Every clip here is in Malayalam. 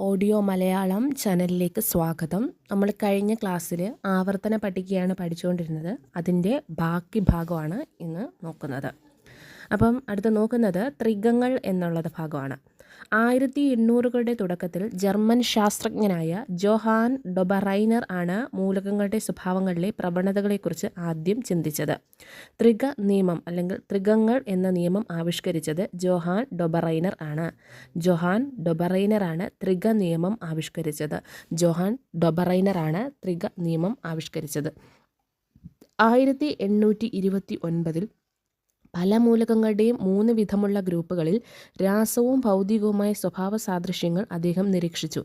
ഓഡിയോ മലയാളം ചാനലിലേക്ക് സ്വാഗതം. നമ്മൾ കഴിഞ്ഞ ക്ലാസ്സിൽ ആവർത്തന പട്ടികയാണ് പഠിച്ചുകൊണ്ടിരുന്നത്. അതിൻ്റെ ബാക്കി ഭാഗമാണ് ഇന്ന് നോക്കുന്നത്. അപ്പം അടുത്ത് നോക്കുന്നത് ത്രികങ്ങൾ എന്നുള്ളത് ഭാഗമാണ്. 1800കളുടെ തുടക്കത്തിൽ ജർമ്മൻ ശാസ്ത്രജ്ഞനായ ജോഹാൻ ഡൊബറൈനർ ആണ് മൂലകങ്ങളുടെ സ്വഭാവങ്ങളിലെ പ്രവണതകളെക്കുറിച്ച് ആദ്യം ചിന്തിച്ചത്. ത്രിക നിയമം അല്ലെങ്കിൽ ത്രികങ്ങൾ എന്ന നിയമം ആവിഷ്കരിച്ചത് ജോഹാൻ ഡൊബറൈനർ ആണ്. ജോഹാൻ ഡൊബറൈനർ ആണ് ത്രിക നിയമം ആവിഷ്കരിച്ചത്. ജോഹാൻ ഡൊബറൈനർ ആണ് ത്രിക നിയമം ആവിഷ്കരിച്ചത്. 1829 പല മൂലകങ്ങളുടെയും 3 വിധമുള്ള ഗ്രൂപ്പുകളിൽ രാസവും ഭൗതികവുമായ സ്വഭാവ സാദൃശ്യങ്ങൾ അദ്ദേഹം നിരീക്ഷിച്ചു.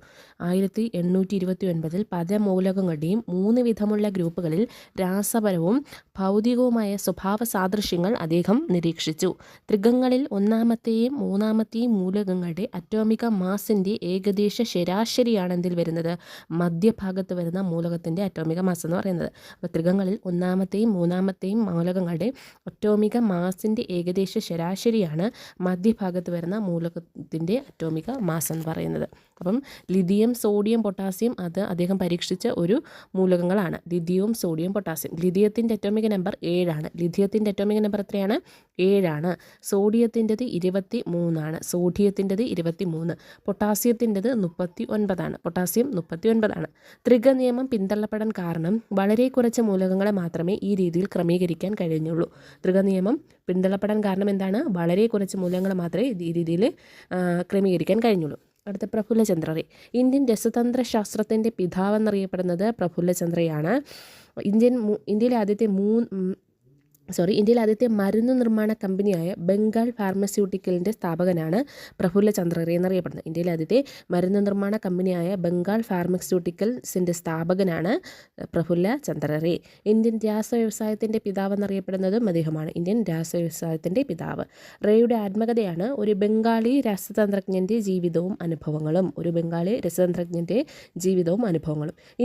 1829 പല മൂലകങ്ങളുടെയും 3 വിധമുള്ള ഗ്രൂപ്പുകളിൽ രാസപരവും ഭൗതികവുമായ സ്വഭാവ സാദൃശ്യങ്ങൾ അദ്ദേഹം നിരീക്ഷിച്ചു. ത്രികങ്ങളിൽ ഒന്നാമത്തെയും മൂന്നാമത്തെയും മൂലകങ്ങളുടെ അറ്റോമിക മാസിൻ്റെ ഏകദേശ ശരാശരിയാണ് എന്തിൽ വരുന്നത്, മധ്യഭാഗത്ത് വരുന്ന മൂലകത്തിൻ്റെ അറ്റോമിക മാസ് എന്ന് പറയുന്നത്. അപ്പോൾ ത്രികങ്ങളിൽ ഒന്നാമത്തെയും മൂന്നാമത്തെയും മൂലകങ്ങളുടെ അറ്റോമിക മാസിൻ്റെ ഏകദേശ ശരാശരിയാണ് മധ്യഭാഗത്ത് വരുന്ന മൂലകത്തിൻ്റെ അറ്റോമിക മാസ് എന്ന് പറയുന്നത്. അപ്പം ലിഥിയം, സോഡിയം, പൊട്ടാസ്യം അത് അദ്ദേഹം പരീക്ഷിച്ച ഒരു മൂലകങ്ങളാണ്. ലിഥിയവും സോഡിയം, പൊട്ടാസ്യം. ലിഥിയത്തിൻ്റെ അറ്റോമിക നമ്പർ 7 ലിഥിയത്തിൻ്റെ അറ്റോമിക നമ്പർ എത്രയാണ്? 7. സോഡിയത്തിൻ്റെത് 23. സോഡിയത്തിൻ്റെത് 23. പൊട്ടാസ്യത്തിൻ്റെത് 39. പൊട്ടാസ്യം 39. ത്രിക നിയമം പിന്തള്ളപ്പെടാൻ കാരണം വളരെ കുറച്ച് മൂലകങ്ങളെ മാത്രമേ ഈ രീതിയിൽ ക്രമീകരിക്കാൻ കഴിഞ്ഞുള്ളൂ. ത്രിക നിയമം പിന്തള്ളപ്പെടാൻ കാരണം എന്താണ്? വളരെ കുറച്ച് മൂലകങ്ങൾ മാത്രമേ ഈ രീതിയിൽ ക്രമീകരിക്കാൻ കഴിഞ്ഞുള്ളൂ. അടുത്ത പ്രഫുല്ലചന്ദ്ര റേ. ഇന്ത്യൻ രസതന്ത്ര ശാസ്ത്രത്തിൻ്റെ പിതാവെന്നറിയപ്പെടുന്നത് പ്രഫുല്ലചന്ദ്രയാണ്. ഇന്ത്യയിലെ ആദ്യത്തെ മരുന്ന് നിർമ്മാണ കമ്പനിയായ ബംഗാൾ ഫാർമസ്യൂട്ടിക്കലിൻ്റെ സ്ഥാപകനാണ് പ്രഫുല്ലചന്ദ്ര റേ എന്നറിയപ്പെടുന്നത്. ഇന്ത്യയിലെ ആദ്യത്തെ മരുന്ന് നിർമ്മാണ കമ്പനിയായ ബംഗാൾ ഫാർമസ്യൂട്ടിക്കൽസിൻ്റെ സ്ഥാപകനാണ് പ്രഫുല്ലചന്ദ്ര റേ. ഇന്ത്യൻ രാസവ്യവസായത്തിൻ്റെ പിതാവ് എന്നറിയപ്പെടുന്നതും അദ്ദേഹമാണ്. ഇന്ത്യൻ രാസവ്യവസായത്തിൻ്റെ പിതാവ്. റേയുടെ ആത്മകഥയാണ് ഒരു ബംഗാളി രസതന്ത്രജ്ഞൻ്റെ ജീവിതവും അനുഭവങ്ങളും.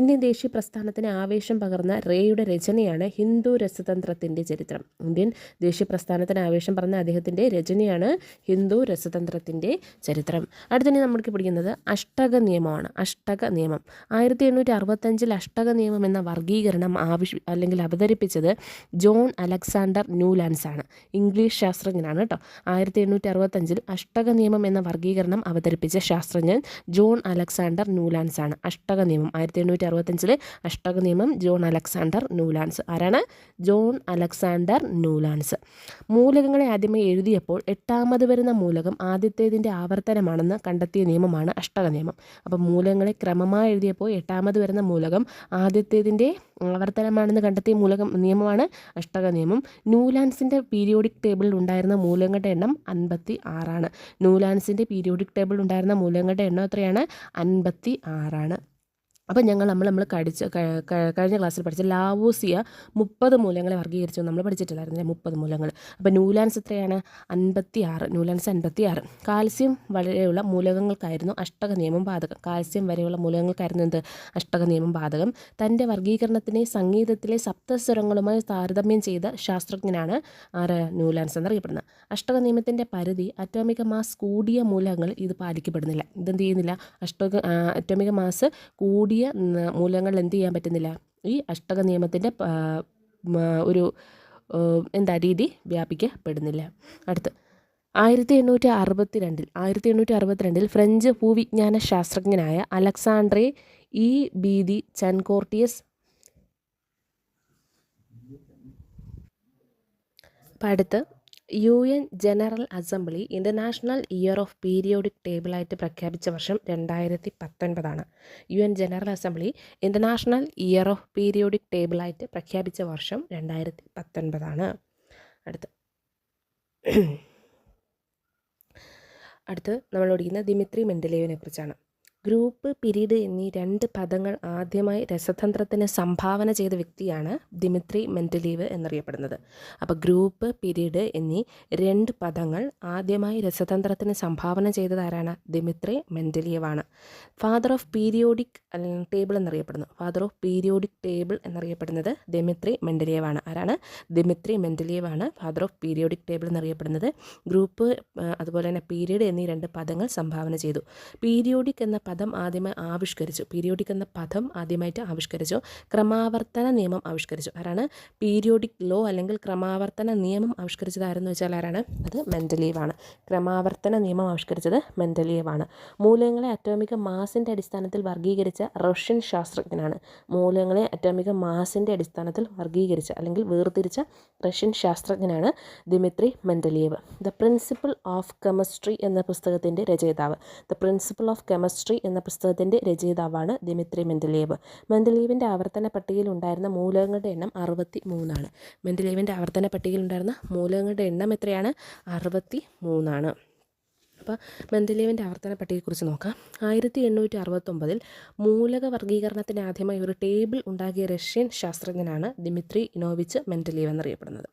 ഇന്ത്യൻ ദേശീയ പ്രസ്ഥാനത്തിന് ആവേശം പകർന്ന റേയുടെ രചനയാണ് ഹിന്ദു രസതന്ത്രത്തിൻ്റെ ചരിത്രം. ഇന്ത്യൻ ദേശീയ പ്രസ്ഥാനത്തിന് ആവേശം പറഞ്ഞ അദ്ദേഹത്തിൻ്റെ രചനയാണ് ഹിന്ദു രസതന്ത്രത്തിൻ്റെ ചരിത്രം. അടുത്തന്നെ നമുക്ക് പഠിക്കുന്നത് അഷ്ടക നിയമമാണ്. അഷ്ടക നിയമം 1865 അഷ്ടക നിയമം എന്ന വർഗീകരണം അവതരിപ്പിച്ചത് ജോൺ അലക്സാണ്ടർ ന്യൂലാൻഡ്സ് ആണ്. ഇംഗ്ലീഷ് ശാസ്ത്രജ്ഞനാണ് കേട്ടോ. 1865 അഷ്ടക നിയമം എന്ന വർഗീകരണം അവതരിപ്പിച്ച ശാസ്ത്രജ്ഞൻ ജോൺ അലക്സാണ്ടർ ന്യൂലാൻഡ്സ് ആണ്. അഷ്ടക നിയമം 1865 അഷ്ടക നിയമം ജോൺ അലക്സാണ്ടർ ന്യൂലാൻഡ്സ്. ആരാണ്? John Alexander Newlands. മൂലകങ്ങളെ ആദ്യമായി എഴുതിയപ്പോൾ 8ാമത് വരുന്ന മൂലകം ആദ്യത്തേതിൻ്റെ ആവർത്തനമാണെന്ന് കണ്ടെത്തിയ നിയമമാണ് അഷ്ടക നിയമം. അപ്പോൾ മൂലകങ്ങളെ ക്രമമായി എഴുതിയപ്പോൾ 8ാമത് വരുന്ന മൂലകം ആദ്യത്തേതിൻ്റെ ആവർത്തനമാണെന്ന് കണ്ടെത്തിയ നിയമമാണ് അഷ്ടക നിയമം. ന്യൂലാൻഡ്സിൻ്റെ പീരിയോഡിക് ടേബിളിൽ ഉണ്ടായിരുന്ന മൂലകങ്ങളുടെ എണ്ണം 56. ന്യൂലാൻഡ്സിൻ്റെ പീരിയോഡിക് ടേബിളിൽ ഉണ്ടായിരുന്ന മൂലകങ്ങളുടെ എണ്ണം എത്രയാണ്? 56. അപ്പം നമ്മൾ കഴിഞ്ഞ ക്ലാസ്സിൽ പഠിച്ച ലാവോസിയ 30 മൂലകങ്ങളെ വർഗീകരിച്ചു നമ്മൾ പഠിച്ചിട്ടില്ലായിരുന്നു. 30 മൂലകങ്ങൾ. അപ്പോൾ ന്യൂലാൻഡ്സ് എത്രയാണ്? 56. ന്യൂലാൻഡ്സ് 56. കാൽസ്യം വരെയുള്ള മൂലകങ്ങൾക്കായിരുന്നു അഷ്ടക നിയമം ബാധകം. കാൽസ്യം വരെയുള്ള മൂലകങ്ങൾക്കായിരുന്നു എന്ത്? അഷ്ടക നിയമം ബാധകം. തൻ്റെ വർഗീകരണത്തിനെ സംഗീതത്തിലെ സപ്തസ്വരങ്ങളുമായി താരതമ്യം ചെയ്ത ശാസ്ത്രജ്ഞനാണ് ന്യൂലാൻഡ്സ് എന്നറിയപ്പെടുന്നത്. അഷ്ടക നിയമത്തിൻ്റെ പരിധി അറ്റോമിക മാസ് കൂടിയ മൂലകങ്ങൾ ഇത് പാലിക്കപ്പെടുന്നില്ല. ഇതെന്ത് ചെയ്യുന്നില്ല? അറ്റോമിക മാസ് കൂടിയ മൂലകങ്ങൾ എന്ത് ചെയ്യാൻ പറ്റുന്നില്ല? ഈ അഷ്ടക നിയമത്തിൻ്റെ ഒരു രീതി വ്യാപിക്കപ്പെടുന്നില്ല. അടുത്ത് 1862 ഫ്രഞ്ച് ഭൂവിജ്ഞാന ശാസ്ത്രജ്ഞനായ അലക്സാണ്ട്രേ ഇ ബീദി ചൻകോർട്ടിയസ് അടുത്ത് UN general assembly international year of periodic ടേബിളായിട്ട് പ്രഖ്യാപിച്ച വർഷം 2019. UN general assembly international year of periodic ടേബിളായിട്ട് പ്രഖ്യാപിച്ച വർഷം 2019. അടുത്ത് നമ്മൾ പഠിക്കുന്നത് ദിമിത്രി മെൻഡലേവിനെ കുറിച്ചാണ്. ഗ്രൂപ്പ്, പിരീഡ് എന്നീ 2 പദങ്ങൾ ആദ്യമായി രസതന്ത്രത്തിന് സംഭാവന ചെയ്ത വ്യക്തിയാണ് ദിമിത്രി മെൻഡലീവ് എന്നറിയപ്പെടുന്നത്. അപ്പോൾ ഗ്രൂപ്പ്, പിരീഡ് എന്നീ 2 പദങ്ങൾ ആദ്യമായി രസതന്ത്രത്തിന് സംഭാവന ചെയ്തത് ആരാണ്? ദിമിത്രി മെൻഡലീവാണ്. ഫാദർ ഓഫ് പീരിയോഡിക് ടേബിൾ എന്നറിയപ്പെടുന്നത് ദിമിത്രി മെൻഡലീവാണ്. ആരാണ്? ദിമിത്രി മെൻഡലീവാണ് ഫാദർ ഓഫ് പീരിയോഡിക് ടേബിൾ എന്നറിയപ്പെടുന്നത്. ഗ്രൂപ്പ് അതുപോലെ തന്നെ പീരീഡ് എന്നീ 2 പദങ്ങൾ സംഭാവന ചെയ്തു. പീരിയോഡിക് എന്ന പദം ആദ്യമായി ആവിഷ്കരിച്ചു. പീരിയോഡിക് എന്ന പദം ആദ്യമായിട്ട് ആവിഷ്കരിച്ചു. ക്രമാവർത്തന നിയമം ആവിഷ്കരിച്ചു. ആരാണ്? പീരിയോഡിക് ലോ അല്ലെങ്കിൽ ക്രമാവർത്തന നിയമം ആവിഷ്കരിച്ചത് ആരെന്ന് വെച്ചാൽ ആരാണ്? അത് മെൻഡലീവാണ്. ക്രമാവർത്തന നിയമം ആവിഷ്കരിച്ചത് മെൻഡലീവാണ്. മൂലകങ്ങളെ അറ്റോമിക മാസിൻ്റെ അടിസ്ഥാനത്തിൽ വർഗീകരിച്ച റഷ്യൻ ശാസ്ത്രജ്ഞനാണ്. മൂലകങ്ങളെ അറ്റോമിക മാസിൻ്റെ അടിസ്ഥാനത്തിൽ വർഗീകരിച്ച അല്ലെങ്കിൽ വേർതിരിച്ച റഷ്യൻ ശാസ്ത്രജ്ഞനാണ് Dmitri Mendeleev. The principle of chemistry എന്ന പുസ്തകത്തിൻ്റെ രചയിതാവ്. ദ പ്രിൻസിപ്പിൾ ഓഫ് കെമിസ്ട്രി എന്ന പുസ്തകത്തിൻ്റെ രചയിതാവാണ് ദിമിത്രി മെൻഡലീവ്. മെൻഡലീവിൻ്റെ ആവർത്തന പട്ടികയിൽ ഉണ്ടായിരുന്ന മൂലകങ്ങളുടെ എണ്ണം 63. മെൻഡലീവിൻ്റെ ആവർത്തന പട്ടികയിൽ ഉണ്ടായിരുന്ന മൂലകങ്ങളുടെ എണ്ണം എത്രയാണ്? 63. അപ്പോൾ മെൻഡലീവിൻ്റെ ആവർത്തന പട്ടികയെക്കുറിച്ച് നോക്കാം. 1869 മൂലക വർഗീകരണത്തിന് ആദ്യമായി ഒരു ടേബിൾ ഉണ്ടാക്കിയ റഷ്യൻ ശാസ്ത്രജ്ഞനാണ് ദിമിത്രി ഇനോവിച്ച് മെൻഡലീവ് എന്നറിയപ്പെടുന്നത്.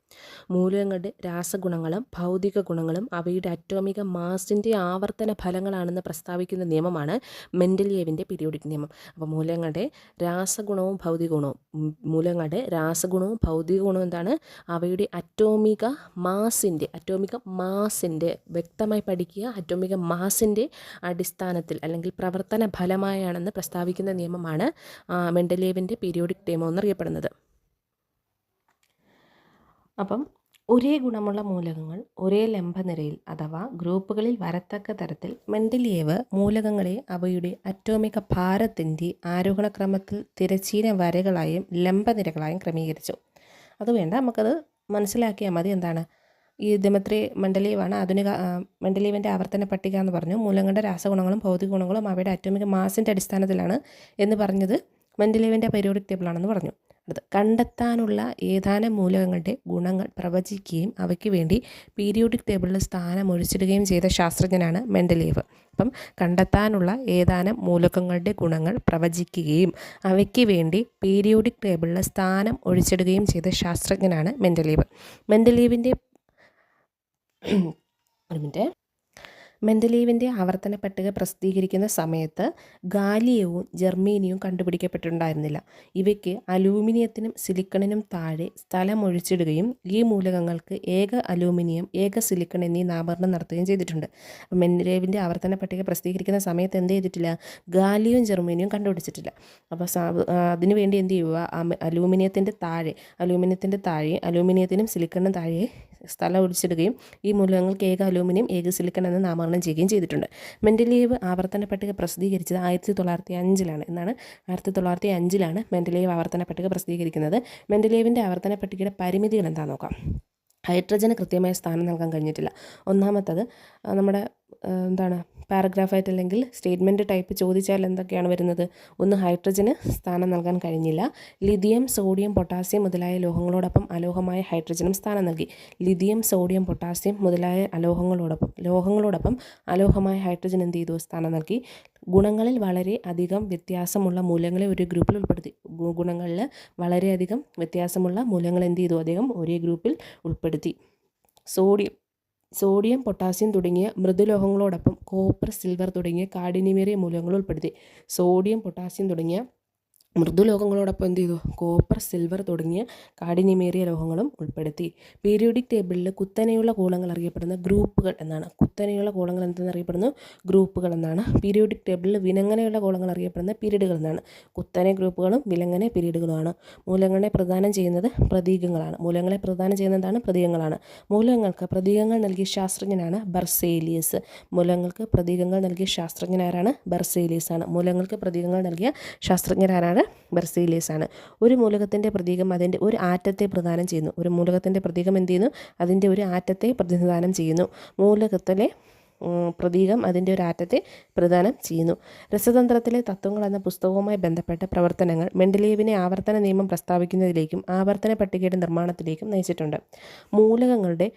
മൂലകങ്ങളുടെ രാസഗുണങ്ങളും ഭൗതിക ഗുണങ്ങളും അവയുടെ അറ്റോമിക മാസിൻ്റെ ആവർത്തന ഫലങ്ങളാണെന്ന് പ്രസ്താവിക്കുന്ന നിയമമാണ് മെൻഡലീവിൻ്റെ പീരിയോഡിക് നിയമം. അപ്പോൾ മൂലകങ്ങളുടെ രാസഗുണവും ഭൗതിക ഗുണവും എന്താണ്? അവയുടെ അറ്റോമിക മാസിൻ്റെ വ്യക്തമായി പഠിക്കുക. അറ്റോമിക മാസിൻ്റെ അടിസ്ഥാനത്തിൽ അല്ലെങ്കിൽ പ്രവർത്തന ഫലമായാണെന്ന് പ്രസ്താവിക്കുന്ന നിയമമാണ് മെൻഡലീവിൻ്റെ പീരിയോഡിക് നിയമം എന്നറിയപ്പെടുന്നത്. അപ്പം ഒരേ ഗുണമുള്ള മൂലകങ്ങൾ ഒരേ ലംബനിരയിൽ അഥവാ ഗ്രൂപ്പുകളിൽ വരത്തക്ക തരത്തിൽ മെൻഡലീവ് മൂലകങ്ങളെ അവയുടെ അറ്റോമിക ഭാരത്തിൻ്റെ ആരോഹണക്രമത്തിൽ തിരശ്ചീന വരകളായും ലംബനിരകളായും ക്രമീകരിച്ചു. അത് വേണ്ട, നമുക്കത് മനസ്സിലാക്കിയാൽ മതി. എന്താണ് ഈ ദിമിത്രി മെൻഡലീവാണ് മെൻഡലീവിൻ്റെ ആവർത്തന പട്ടിക എന്ന് പറഞ്ഞു. മൂലകങ്ങളുടെ രാസഗുണങ്ങളും ഭൗതിക ഗുണങ്ങളും അവയുടെ അറ്റോമിക മാസിൻ്റെ അടിസ്ഥാനത്തിലാണ് എന്ന് പറഞ്ഞത് മെൻഡലീവിൻ്റെ പീരിയോഡിക് ടേബിളാണെന്ന് പറഞ്ഞു. അടുത്ത് കണ്ടെത്താനുള്ള ഏതാനും മൂലകങ്ങളുടെ ഗുണങ്ങൾ പ്രവചിക്കുകയും അവയ്ക്ക് വേണ്ടി പീരിയോഡിക് ടേബിളിൽ സ്ഥാനം ഒഴിച്ചിടുകയും ചെയ്ത ശാസ്ത്രജ്ഞനാണ് മെൻഡലീവ്. അപ്പം കണ്ടെത്താനുള്ള ഏതാനും മൂലകങ്ങളുടെ ഗുണങ്ങൾ പ്രവചിക്കുകയും അവയ്ക്ക് വേണ്ടി പീരിയോഡിക് ടേബിളിൽ സ്ഥാനം ഒഴിച്ചിടുകയും ചെയ്ത ശാസ്ത്രജ്ഞനാണ് മെൻഡലീവ്. മെൻഡലീവിൻ്റെ ആവർത്തന പട്ടിക പ്രസിദ്ധീകരിക്കുന്ന സമയത്ത് ഗാലിയവും ജർമ്മേനിയവും കണ്ടുപിടിക്കപ്പെട്ടിട്ടുണ്ടായിരുന്നില്ല. ഇവയ്ക്ക് അലൂമിനിയത്തിനും സിലിക്കണിനും താഴെ സ്ഥലമൊഴിച്ചിടുകയും ഈ മൂലകങ്ങൾക്ക് ഏക അലൂമിനിയം ഏക സിലിക്കൺ എന്നീ നാമകരണം നടത്തുകയും ചെയ്തിട്ടുണ്ട്. മെൻഡലീവിൻ്റെ ആവർത്തന പട്ടിക പ്രസിദ്ധീകരിക്കുന്ന സമയത്ത് എന്ത് ചെയ്തിട്ടില്ല? ഗാലിയവും ജർമ്മേനിയും കണ്ടുപിടിച്ചിട്ടില്ല. അപ്പോൾ അതിനുവേണ്ടി എന്ത് ചെയ്യുക? അലൂമിനിയത്തിൻ്റെ താഴെ അലൂമിനിയത്തിനും സിലിക്കണിനും താഴെ സ്ഥലം ഒഴിച്ചിടുകയും ഈ മൂലകങ്ങൾക്ക് ഏക അലൂമിനിയം ഏക സിലിക്കൺ എന്ന് നാമകരണം ചെയ്യുകയും ചെയ്തിട്ടുണ്ട്. മെൻഡലീവ് ആവർത്തന പട്ടിക പ്രസിദ്ധീകരിച്ചത് 1905 എന്നാണ്. 1905 മെൻഡലീവ് ആവർത്തന പട്ടിക പ്രസിദ്ധീകരിക്കുന്നത്. മെൻഡലീവിൻ്റെ ആവർത്തന പട്ടികയുടെ പരിമിതികൾ എന്താണെന്ന് നോക്കാം. ഹൈഡ്രജന് കൃത്യമായ സ്ഥാനം നൽകാൻ കഴിഞ്ഞിട്ടില്ല. ഒന്നാമത്തത് നമ്മുടെ പാരഗ്രാഫായിട്ട് അല്ലെങ്കിൽ സ്റ്റേറ്റ്മെൻറ്റ് ടൈപ്പ് ചോദിച്ചാൽ എന്തൊക്കെയാണ് വരുന്നത്? ഒന്ന്, ഹൈഡ്രജന് സ്ഥാനം നൽകാൻ കഴിഞ്ഞില്ല. ലിഥിയം, സോഡിയം, പൊട്ടാസ്യം മുതലായ ലോഹങ്ങളോടൊപ്പം അലോഹമായ ഹൈഡ്രജനും സ്ഥാനം നൽകി. ലിഥിയം, സോഡിയം, പൊട്ടാസ്യം മുതലായ ലോഹങ്ങളോടൊപ്പം അലോഹമായ ഹൈഡ്രജൻ എന്ത് ചെയ്തു? സ്ഥാനം നൽകി. ഗുണങ്ങളിൽ വളരെ അധികം വ്യത്യാസമുള്ള മൂലകങ്ങളെ ഒരു ഗ്രൂപ്പിൽ ഉൾപ്പെടുത്തി. ഗുണങ്ങളിൽ വളരെയധികം വ്യത്യാസമുള്ള മൂലകങ്ങൾ എന്ത് ചെയ്തു? അദ്ദേഹം ഒരേ ഗ്രൂപ്പിൽ ഉൾപ്പെടുത്തി. സോഡിയം, പൊട്ടാസ്യം തുടങ്ങിയ മൃദുലോഹങ്ങളോടൊപ്പം കോപ്പർ, സിൽവർ തുടങ്ങിയ കാഠിന്യമേറിയ മൂലകങ്ങൾ ഉൾപ്പെടുത്തി. സോഡിയം, പൊട്ടാസ്യം തുടങ്ങിയ മൃദുലോഹങ്ങളോടൊപ്പം എന്ത് ചെയ്തു? കോപ്പർ, സിൽവർ തുടങ്ങിയ കാഠിന്യമേറിയ ലോഹങ്ങളും ഉൾപ്പെടുത്തി. പീരിയോഡിക് ടേബിളിൽ കുത്തനെയുള്ള കോളങ്ങൾ അറിയപ്പെടുന്ന ഗ്രൂപ്പുകൾ എന്നാണ്. ഗ്രൂപ്പുകൾ എന്നാണ്. പീരിയോഡിക് ടേബിളിൽ വിലങ്ങനെയുള്ള കോളങ്ങൾ അറിയപ്പെടുന്ന പീരീഡുകൾ എന്നാണ്. കുത്തനെ ഗ്രൂപ്പുകളും വിലങ്ങനെ പീരീഡുകളുമാണ്. മൂലകങ്ങളെ പ്രദാനം ചെയ്യുന്നത് പ്രതീകങ്ങളാണ്. മൂലകങ്ങൾക്ക് പ്രതീകങ്ങൾ നൽകിയ ശാസ്ത്രജ്ഞനാണ് ബെർസേലിയസ്. മൂലകങ്ങൾക്ക് പ്രതീകങ്ങൾ നൽകിയ ശാസ്ത്രജ്ഞനാരാണ്? ബെർസേലിയസ് ആണ്. മൂലകങ്ങൾക്ക് പ്രതീകങ്ങൾ നൽകിയ ശാസ്ത്രജ്ഞരാണ് ബെർസേലിയസ് ആണ്. ഒരു മൂലകത്തിൻ്റെ പ്രതീകം അതിൻ്റെ ഒരു ആറ്റത്തെ പ്രദാനം ചെയ്യുന്നു. ഒരു മൂലകത്തിൻ്റെ പ്രതീകം എന്ത് ചെയ്യുന്നു? അതിൻ്റെ ഒരു ആറ്റത്തെ പ്രതിനിധാനം ചെയ്യുന്നു. മൂലകത്തിലെ പ്രതീകം അതിൻ്റെ ഒരു ആറ്റത്തെ പ്രദാനം ചെയ്യുന്നു. രസതന്ത്രത്തിലെ തത്വങ്ങൾ എന്ന പുസ്തകവുമായി ബന്ധപ്പെട്ട പ്രവർത്തനങ്ങൾ മെൻഡലീവിനെ ആവർത്തന നിയമം പ്രസ്താവിക്കുന്നതിലേക്കും ആവർത്തന പട്ടികയുടെ നിർമ്മാണത്തിലേക്കും നയിച്ചിട്ടുണ്ട്. മൂലകങ്ങളെ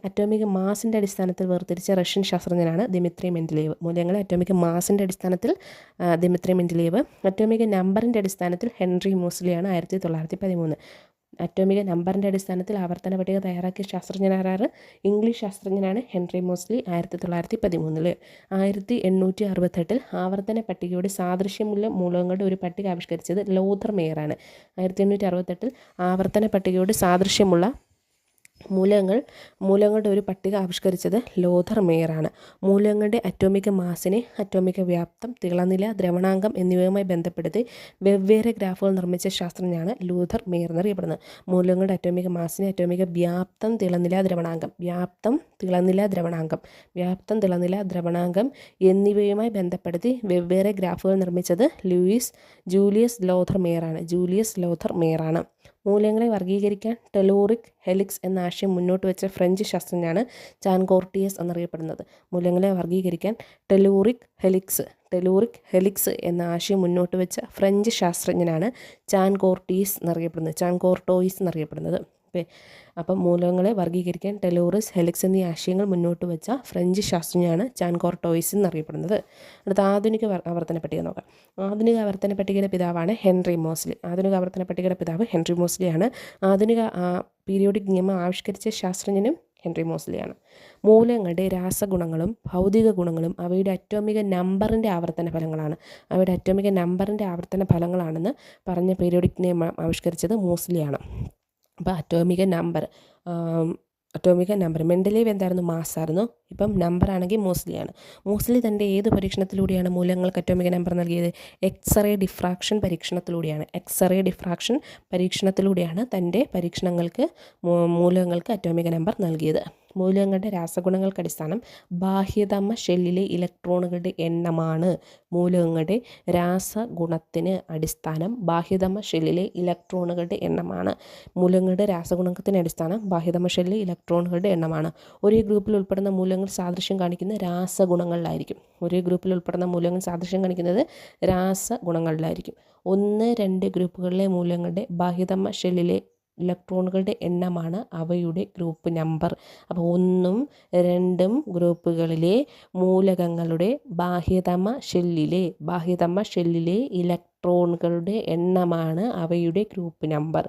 അറ്റോമിക മാസിൻ്റെ അടിസ്ഥാനത്തിൽ വേർതിരിച്ച റഷ്യൻ ശാസ്ത്രജ്ഞനാണ് ദിമിത്രി മെൻഡലീവ്. മൂലകങ്ങളെ അറ്റോമിക മാസിൻ്റെ അടിസ്ഥാനത്തിൽ ദിമിത്രി മെൻഡലീവ്. അറ്റോമിക നമ്പറിൻ്റെ അടിസ്ഥാനത്തിൽ ഹെൻറി മോസ്ലിയാണ് 1913. അറ്റോമിക നമ്പറിൻ്റെ അടിസ്ഥാനത്തിൽ ആവർത്തന പട്ടിക തയ്യാറാക്കിയ ശാസ്ത്രജ്ഞനാരാണ്? ഇംഗ്ലീഷ് ശാസ്ത്രജ്ഞനാണ് ഹെൻറി മോസ്ലി. 1913. 1868 ആവർത്തന പട്ടികയുടെ സാദൃശ്യമുള്ള മൂലകങ്ങളുടെ ഒരു പട്ടിക ആവിഷ്കരിച്ചത് ലോതർ മേയറാണ്. 1868 ആവർത്തന പട്ടികയുടെ സാദൃശ്യമുള്ള മൂലകങ്ങളുടെ ഒരു പട്ടിക ആവിഷ്കരിച്ചത് ലോഥർ മേയറാണ്. മൂലകങ്ങളുടെ അറ്റോമിക മാസിനെ, അറ്റോമിക വ്യാപ്തം, തിളനില, ദ്രവണാങ്കം എന്നിവയുമായി ബന്ധപ്പെടുത്തി വെവ്വേറെ ഗ്രാഫുകൾ നിർമ്മിച്ച ശാസ്ത്രജ്ഞനാണ് ലോഥർ മേയർ എന്നറിയപ്പെടുന്നത്. മൂലകങ്ങളുടെ അറ്റോമിക മാസിനെ, അറ്റോമിക വ്യാപ്തം, തിളനില, ദ്രവണാങ്കം, വ്യാപ്തം, തിളനില, ദ്രവണാങ്കം എന്നിവയുമായി ബന്ധപ്പെടുത്തി വെവ്വേറെ ഗ്രാഫുകൾ നിർമ്മിച്ചത് ജൂലിയസ് ലോഥർ മേയറാണ്. മൂലകങ്ങളെ വർഗീകരിക്കാൻ ടെലൂറിക് ഹെലിക്സ് എന്ന ആശയം മുന്നോട്ട് വെച്ച ഫ്രഞ്ച് ശാസ്ത്രജ്ഞനാണ് ചാൻകോർട്ടിയസ് എന്നറിയപ്പെടുന്നത്. മൂലകങ്ങളെ വർഗീകരിക്കാൻ ടെലൂറിക് ഹെലിക്സ് എന്ന ആശയം മുന്നോട്ട് വെച്ച ഫ്രഞ്ച് ശാസ്ത്രജ്ഞനാണ് ചാൻകോർട്ടോയിസ് എന്നറിയപ്പെടുന്നത്. അപ്പം മൂലകങ്ങളെ വർഗീകരിക്കാൻ ടെലൂറിസ് ഹെലിക്സ് എന്നീ ആശയങ്ങൾ മുന്നോട്ട് വെച്ച ഫ്രഞ്ച് ശാസ്ത്രജ്ഞനാണ് ചാൻകോർട്ടോയിസ് എന്നറിയപ്പെടുന്നത്. അടുത്ത ആധുനിക ആവർത്തന പട്ടിക നോക്കാം. ആധുനിക ആവർത്തന പട്ടികയുടെ പിതാവാണ് ഹെൻറി മോസ്ലി. ആധുനിക ആവർത്തന പട്ടികയുടെ പിതാവ് ഹെൻറി മോസ്ലിയാണ്. ആധുനിക പീരിയോഡിക് നിയമം ആവിഷ്കരിച്ച ശാസ്ത്രജ്ഞനും ഹെൻറി മോസ്ലിയാണ്. മൂലകങ്ങളുടെ രാസഗുണങ്ങളും ഭൗതിക ഗുണങ്ങളും അവയുടെ അറ്റോമിക നമ്പറിൻ്റെ ആവർത്തന ഫലങ്ങളാണെന്ന് പറഞ്ഞ പീരിയോഡിക് നിയമം ആവിഷ്കരിച്ചത് മോസ്ലിയാണ്. അപ്പോൾ അറ്റോമിക നമ്പർ മെൻഡലേവ് എന്തായിരുന്നു? മാസ്സായിരുന്നു. ഇപ്പം നമ്പറാണെങ്കിൽ മോസ്ലിയാണ്. മോസ്ലി തൻ്റെ ഏത് പരീക്ഷണത്തിലൂടെയാണ് മൂലകങ്ങൾക്ക് അറ്റോമിക നമ്പർ നൽകിയത്? എക്സ്റേ ഡിഫ്രാക്ഷൻ പരീക്ഷണത്തിലൂടെയാണ് തൻ്റെ പരീക്ഷണങ്ങൾക്ക് മൂലകങ്ങൾക്ക് അറ്റോമിക നമ്പർ നൽകിയത്. മൂലകങ്ങളുടെ രാസഗുണങ്ങൾക്കടിസ്ഥാനം ബാഹ്യതമ ഷെല്ലിലെ ഇലക്ട്രോണുകളുടെ എണ്ണമാണ്. മൂലകങ്ങളുടെ രാസഗുണത്തിന് അടിസ്ഥാനം ബാഹ്യതമ ഷെല്ലിലെ ഇലക്ട്രോണുകളുടെ എണ്ണമാണ്. മൂലകങ്ങളുടെ രാസഗുണത്തിന് അടിസ്ഥാനം ബാഹ്യതമ ഷെല്ലിലെ ഇലക്ട്രോണുകളുടെ എണ്ണമാണ്. ഒരേ ഗ്രൂപ്പിൽ ഉൾപ്പെടുന്ന മൂലകങ്ങൾ സാദൃശ്യം കാണിക്കുന്നത് രാസഗുണങ്ങളിലായിരിക്കും. 1-2 ഗ്രൂപ്പുകളിലെ മൂലകങ്ങളുടെ ബാഹ്യതമ ഷെല്ലിലെ ഇലക്ട്രോണുകളുടെ എണ്ണമാണ് അവയുടെ ഗ്രൂപ്പ് നമ്പർ. അപ്പോൾ 1-2 ഗ്രൂപ്പുകളിലെ മൂലകങ്ങളുടെ ബാഹ്യതമ ഷെല്ലിലെ ഇലക്ട്രോണുകളുടെ എണ്ണമാണ് അവയുടെ ഗ്രൂപ്പ് നമ്പർ.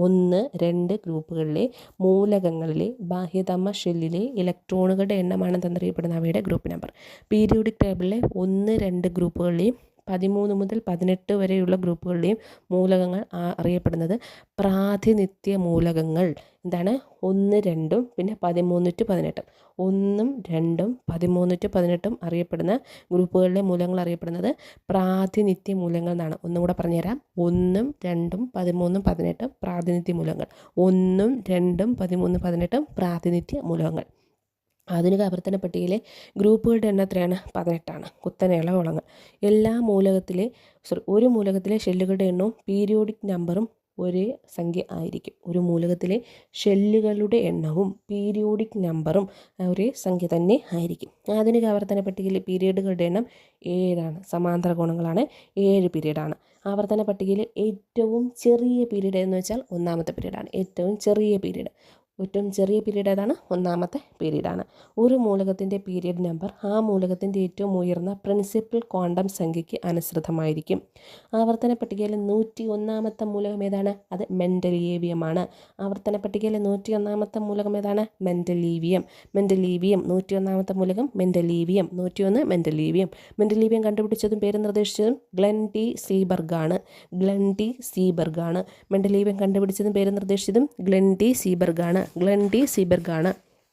1-2 ഗ്രൂപ്പുകളിലെ മൂലകങ്ങളിലെ ബാഹ്യതമ ഷെല്ലിലെ ഇലക്ട്രോണുകളുടെ എണ്ണമാണ് എന്നറിയപ്പെടുന്ന അവയുടെ ഗ്രൂപ്പ് നമ്പർ. പീരിയോഡിക് ടേബിളിലെ 1-2 ഗ്രൂപ്പുകളിലെയും 13 മുതൽ 18 വരെയുള്ള ഗ്രൂപ്പുകളുടെയും മൂലകങ്ങൾ അറിയപ്പെടുന്നത് പ്രാതിനിധ്യ മൂലകങ്ങൾ. എന്താണ്? 1-2 പിന്നെ 13-18. 1-2 13-18 അറിയപ്പെടുന്ന ഗ്രൂപ്പുകളിലെ മൂലകങ്ങൾ അറിയപ്പെടുന്നത് പ്രാതിനിധ്യ മൂലകങ്ങൾ എന്നാണ്. ഒന്നും കൂടെ പറഞ്ഞുതരാം. 1-2 13-18 പ്രാതിനിധ്യ മൂലകങ്ങൾ. 1-2 13-18 പ്രാതിനിധ്യ മൂലകങ്ങൾ. ആധുനിക ആവർത്തന പട്ടികയിലെ ഗ്രൂപ്പുകളുടെ എണ്ണം എത്രയാണ്? 18 കുത്തനെയുള്ള കോളങ്ങൾ. ഒരു മൂലകത്തിലെ ഷെല്ലുകളുടെ എണ്ണവും പീരിയോഡിക് നമ്പറും ഒരേ സംഖ്യ ആയിരിക്കും. ഒരു മൂലകത്തിലെ ഷെല്ലുകളുടെ എണ്ണവും പീരിയോഡിക് നമ്പറും ഒരേ സംഖ്യ തന്നെ ആയിരിക്കും. ആധുനിക ആവർത്തന പട്ടികയിലെ പീരീഡുകളുടെ എണ്ണം 7. സമാന്തര കോണങ്ങളാണ്. 7 പീരീഡാണ്. ആവർത്തന പട്ടികയിൽ ഏറ്റവും ചെറിയ പീരീഡ് എന്ന് വെച്ചാൽ 1-ാമത്തെ പീരീഡാണ്. ഏറ്റവും ചെറിയ പീരീഡ് ഏതാണ്? 1-ാമത്തെ പീരീഡാണ്. ഒരു മൂലകത്തിൻ്റെ പീരീഡ് നമ്പർ ആ മൂലകത്തിൻ്റെ ഏറ്റവും ഉയർന്ന പ്രിൻസിപ്പൽ ക്വാണ്ടം സംഖ്യയ്ക്ക് അനുസൃതമായിരിക്കും. ആവർത്തന പട്ടികയിലെ 101-ാമത്തെ മൂലകം ഏതാണ്? അത് മെൻഡലീവിയമാണ്. ആവർത്തന പട്ടികയിലെ 101-ാമത്തെ മൂലകം ഏതാണ്? മെൻഡലീവിയം. 101-ാമത്തെ മൂലകം മെൻഡലീവിയം. 101 മെൻഡലീവിയം കണ്ടുപിടിച്ചതും പേര് നിർദ്ദേശിച്ചതും ഗ്ലെൻ ടി സീബർഗാണ്. മെൻഡലീവിയം കണ്ടുപിടിച്ചതും പേര് നിർദ്ദേശിച്ചതും ഗ്ലെൻ ടി സീബർഗാണ്.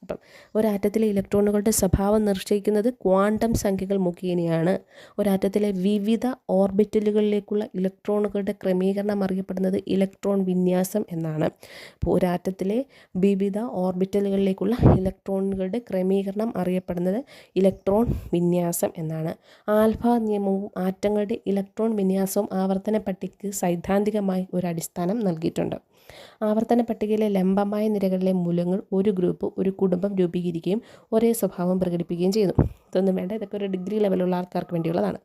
അപ്പം ഒരാറ്റത്തിലെ ഇലക്ട്രോണുകളുടെ സ്വഭാവം നിശ്ചയിക്കുന്നത് ക്വാണ്ടം സംഖ്യകൾ മുഖേനയാണ്. ഒരാറ്റത്തിലെ വിവിധ ഓർബിറ്റലുകളിലേക്കുള്ള ഇലക്ട്രോണുകളുടെ ക്രമീകരണം അറിയപ്പെടുന്നത് ഇലക്ട്രോൺ വിന്യാസം എന്നാണ്. അപ്പോൾ ഒരാറ്റത്തിലെ വിവിധ ഓർബിറ്റലുകളിലേക്കുള്ള ഇലക്ട്രോണുകളുടെ ക്രമീകരണം അറിയപ്പെടുന്നത് ഇലക്ട്രോൺ വിന്യാസം എന്നാണ്. ആൽഫ നിയമവും ആറ്റങ്ങളുടെ ഇലക്ട്രോൺ വിന്യാസവും ആവർത്തന പട്ടികയ്ക്ക് സൈദ്ധാന്തികമായി ഒരു അടിസ്ഥാനം നൽകിയിട്ടുണ്ട്. ആവർത്തന പട്ടികയിലെ ലംബമായ നിരകളിലെ മൂലകങ്ങൾ ഒരു ഗ്രൂപ്പ്, ഒരു കുടുംബം രൂപീകരിക്കുകയും ഒരേ സ്വഭാവം പ്രകടിപ്പിക്കുകയും ചെയ്യുന്നു. ഇതൊന്നും വേണ്ട, ഇതൊക്കെ ഒരു ഡിഗ്രി ലെവലുള്ള ആൾക്കാർക്ക് വേണ്ടിയുള്ളതാണ്.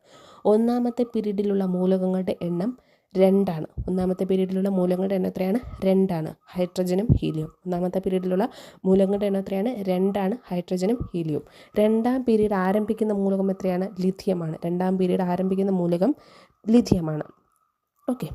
1-ാമത്തെ പീരീഡിലുള്ള മൂലകങ്ങളുടെ എണ്ണം 2. 1-ാമത്തെ പീരീഡിലുള്ള മൂലകങ്ങളുടെ എണ്ണം എത്രയാണ്? 2. ഹൈഡ്രജനും ഹീലിയവും. 1-ാമത്തെ പീരീഡിലുള്ള മൂലകങ്ങളുടെ എണ്ണം എത്രയാണ്? 2. ഹൈഡ്രജനും ഹീലിയവും. 2-ാം പീരീഡ് ആരംഭിക്കുന്ന മൂലകം എത്രയാണ്? ലിഥിയമാണ്. 2-ാം പീരീഡ് ആരംഭിക്കുന്ന മൂലകം ലിഥിയമാണ്. ഓക്കെ.